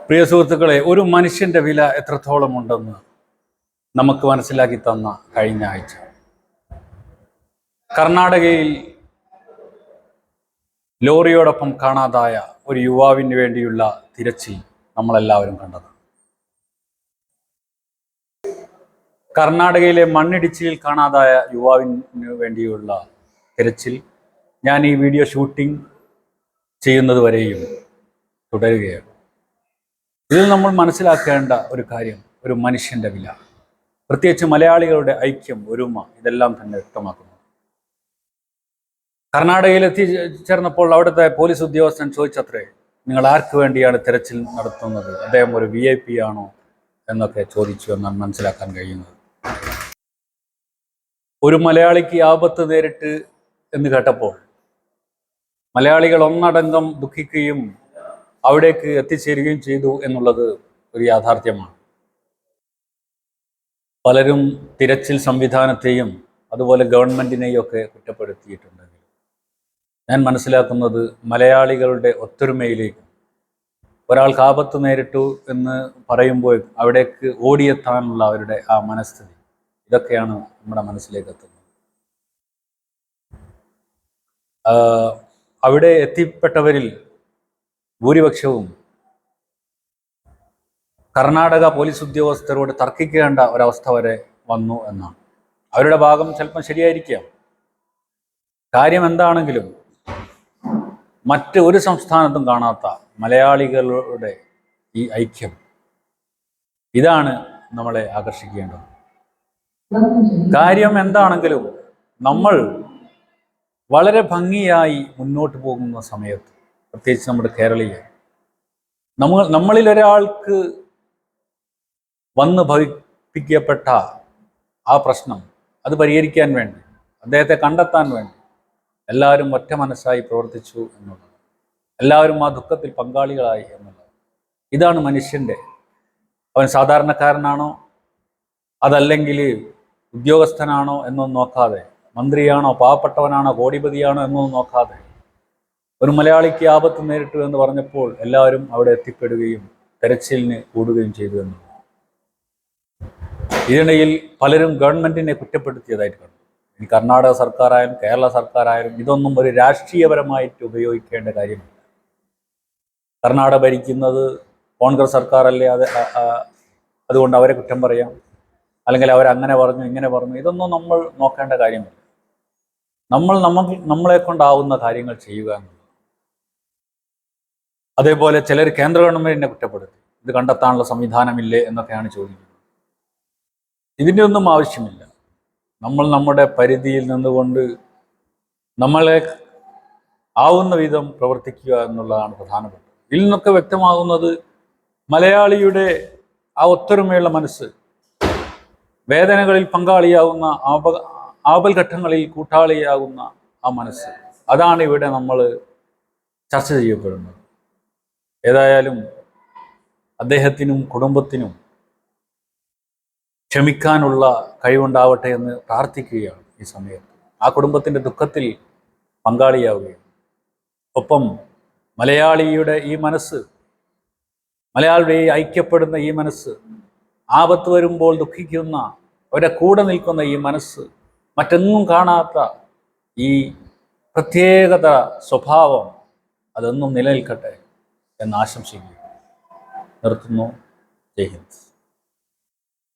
പ്രിയ സുഹൃത്തുക്കളെ, ഒരു മനുഷ്യന്റെ വില എത്രത്തോളം ഉണ്ടെന്ന് നമുക്ക് മനസ്സിലാക്കി തന്ന കഴിഞ്ഞ ആഴ്ച കർണാടകയിൽ ലോറിയോടൊപ്പം കാണാതായ ഒരു യുവാവിന് വേണ്ടിയുള്ള തിരച്ചിൽ നമ്മളെല്ലാവരും കണ്ടത്. കർണാടകയിലെ മണ്ണിടിച്ചിലിൽ കാണാതായ യുവാവിന് വേണ്ടിയുള്ള തിരച്ചിൽ ഞാൻ ഈ വീഡിയോ ഷൂട്ടിംഗ് ചെയ്യുന്നത് വരെയും തുടരുകയാണ്. ഇതിൽ നമ്മൾ മനസ്സിലാക്കേണ്ട ഒരു കാര്യം ഒരു മനുഷ്യന്റെ വില, പ്രത്യേകിച്ച് മലയാളികളുടെ ഐക്യം, ഒരുമ, ഇതെല്ലാം തന്നെ വ്യക്തമാക്കുന്നു. കർണാടകയിൽ എത്തിച്ചേർന്നപ്പോൾ അവിടുത്തെ പോലീസ് ഉദ്യോഗസ്ഥൻ ചോദിച്ചത്രേ, നിങ്ങൾ ആർക്ക് വേണ്ടിയാണ് തിരച്ചിൽ നടത്തുന്നത്, അദ്ദേഹം ഒരു VIP ആണോ എന്നൊക്കെ ചോദിച്ചു എന്നാണ് മനസ്സിലാക്കാൻ കഴിയുന്നത്. ഒരു മലയാളിക്ക് ആപത്ത് നേരിട്ട് എന്ന് കേട്ടപ്പോൾ മലയാളികൾ ഒന്നടങ്കം ദുഃഖിക്കുകയും അവിടേക്ക് എത്തിച്ചേരുകയും ചെയ്തു എന്നുള്ളത് ഒരു യാഥാർത്ഥ്യമാണ്. പലരും തിരച്ചിൽ സംവിധാനത്തെയും അതുപോലെ ഗവൺമെന്റിനെയും ഒക്കെ കുറ്റപ്പെടുത്തിയിട്ടുണ്ടെങ്കിൽ ഞാൻ മനസ്സിലാക്കുന്നത് മലയാളികളുടെ ഒത്തൊരുമയിലേക്ക്, ഒരാൾക്ക് ആപത്ത് നേരിട്ടു എന്ന് പറയുമ്പോൾ അവിടേക്ക് ഓടിയെത്താനുള്ള അവരുടെ ആ മനസ്ഥിതി, ഇതൊക്കെയാണ് നമ്മുടെ മനസ്സിലേക്ക് എത്തുന്നത്. അവിടെ എത്തിപ്പെട്ടവരിൽ ഭൂരിപക്ഷവും കർണാടക പോലീസ് ഉദ്യോഗസ്ഥരോട് തർക്കിക്കേണ്ട ഒരവസ്ഥ വരെ വന്നു എന്നാണ്. അവരുടെ ഭാഗം ചിലപ്പം ശരിയായിരിക്കാം. കാര്യം എന്താണെങ്കിലും മറ്റ് ഒരു സംസ്ഥാനത്തും കാണാത്ത മലയാളികളുടെ ഈ ഐക്യം, ഇതാണ് നമ്മളെ ആകർഷിക്കേണ്ടത്. കാര്യം എന്താണെങ്കിലും നമ്മൾ വളരെ ഭംഗിയായി മുന്നോട്ട് പോകുന്ന സമയത്ത്, പ്രത്യേകിച്ച് നമ്മുടെ കേരളീയർ, നമ്മളിൽ ഒരാൾക്ക് വന്ന് ഭവിപ്പിക്കപ്പെട്ട ആ പ്രശ്നം അത് പരിഹരിക്കാൻ വേണ്ടി, അദ്ദേഹത്തെ കണ്ടെത്താൻ വേണ്ടി എല്ലാവരും ഒറ്റ മനസ്സായി പ്രവർത്തിച്ചു എന്നുള്ളത്, എല്ലാവരും ആ ദുഃഖത്തിൽ പങ്കാളികളായി എന്നുള്ളത്, ഇതാണ് മനുഷ്യൻ്റെ. അവൻ സാധാരണക്കാരനാണോ അതല്ലെങ്കിൽ ഉദ്യോഗസ്ഥനാണോ എന്നൊന്നും നോക്കാതെ, മന്ത്രിയാണോ പാവപ്പെട്ടവനാണോ കോടിപതിയാണോ എന്നൊന്നും നോക്കാതെ, ഒരു മലയാളിക്ക് ആപത്ത് നേരിട്ടു എന്ന് പറഞ്ഞപ്പോൾ എല്ലാവരും അവിടെ എത്തിപ്പെടുകയും തെരച്ചിലിന് കൂടുകയും ചെയ്തു എന്നുള്ളത്. ഇതിനിടയിൽ പലരും ഗവൺമെന്റിനെ കുറ്റപ്പെടുത്തിയതായിട്ട് കണ്ടു. ഇനി കർണാടക സർക്കാരായാലും കേരള സർക്കാരായാലും ഇതൊന്നും ഒരു രാഷ്ട്രീയപരമായിട്ട് ഉപയോഗിക്കേണ്ട കാര്യമില്ല. കർണാടക ഭരിക്കുന്നത് കോൺഗ്രസ് സർക്കാരല്ലേ, അതുകൊണ്ട് അവരെ കുറ്റം പറയാം, അല്ലെങ്കിൽ അവരങ്ങനെ പറഞ്ഞു ഇങ്ങനെ പറഞ്ഞു, ഇതൊന്നും നമ്മൾ നോക്കേണ്ട കാര്യമില്ല. നമ്മളെ കൊണ്ടാവുന്ന കാര്യങ്ങൾ ചെയ്യുക എന്നുള്ളത്. അതേപോലെ ചിലർ കേന്ദ്ര ഗവൺമെന്റിനെ കുറ്റപ്പെടുത്തി, ഇത് കണ്ടെത്താനുള്ള സംവിധാനമില്ലേ എന്നൊക്കെയാണ് ചോദിക്കുന്നത്. ഇതിൻ്റെ ഒന്നും ആവശ്യമില്ല. നമ്മൾ നമ്മുടെ പരിധിയിൽ നിന്നുകൊണ്ട് നമ്മളെ ആവുന്ന വിധം പ്രവർത്തിക്കുക എന്നുള്ളതാണ് പ്രധാനപ്പെട്ടത്. ഇതിൽ നിന്നൊക്കെ വ്യക്തമാകുന്നത് മലയാളിയുടെ ആ ഒത്തൊരുമയുള്ള മനസ്സ്, വേദനകളിൽ പങ്കാളിയാകുന്ന, ആപൽഘട്ടങ്ങളിൽ കൂട്ടാളിയാകുന്ന ആ മനസ്സ്, അതാണ് ഇവിടെ നമ്മൾ ചർച്ച ചെയ്യപ്പെടുന്നത്. ഏതായാലും അദ്ദേഹത്തിനും കുടുംബത്തിനും ക്ഷമിക്കാനുള്ള കഴിവുണ്ടാവട്ടെ എന്ന് പ്രാർത്ഥിക്കുകയാണ് ഈ സമയത്ത്. ആ കുടുംബത്തിൻ്റെ ദുഃഖത്തിൽ പങ്കാളിയാവുകയാണ്. ഒപ്പം മലയാളിയുടെ ഈ മനസ്സ്, മലയാളിയുടെ ഈ ഐക്യപ്പെടുന്ന ഈ മനസ്സ്, ആപത്ത് വരുമ്പോൾ ദുഃഖിക്കുന്ന, അവരെ കൂടെ നിൽക്കുന്ന ഈ മനസ്സ്, മറ്റെങ്ങും കാണാത്ത ഈ പ്രത്യേകത സ്വഭാവം, അതൊന്നും നിലനിൽക്കട്ടെ എന്ന് ആശംസിക്കുന്നു. നിർത്തുന്നു. ജയ് ഹിന്ദ്.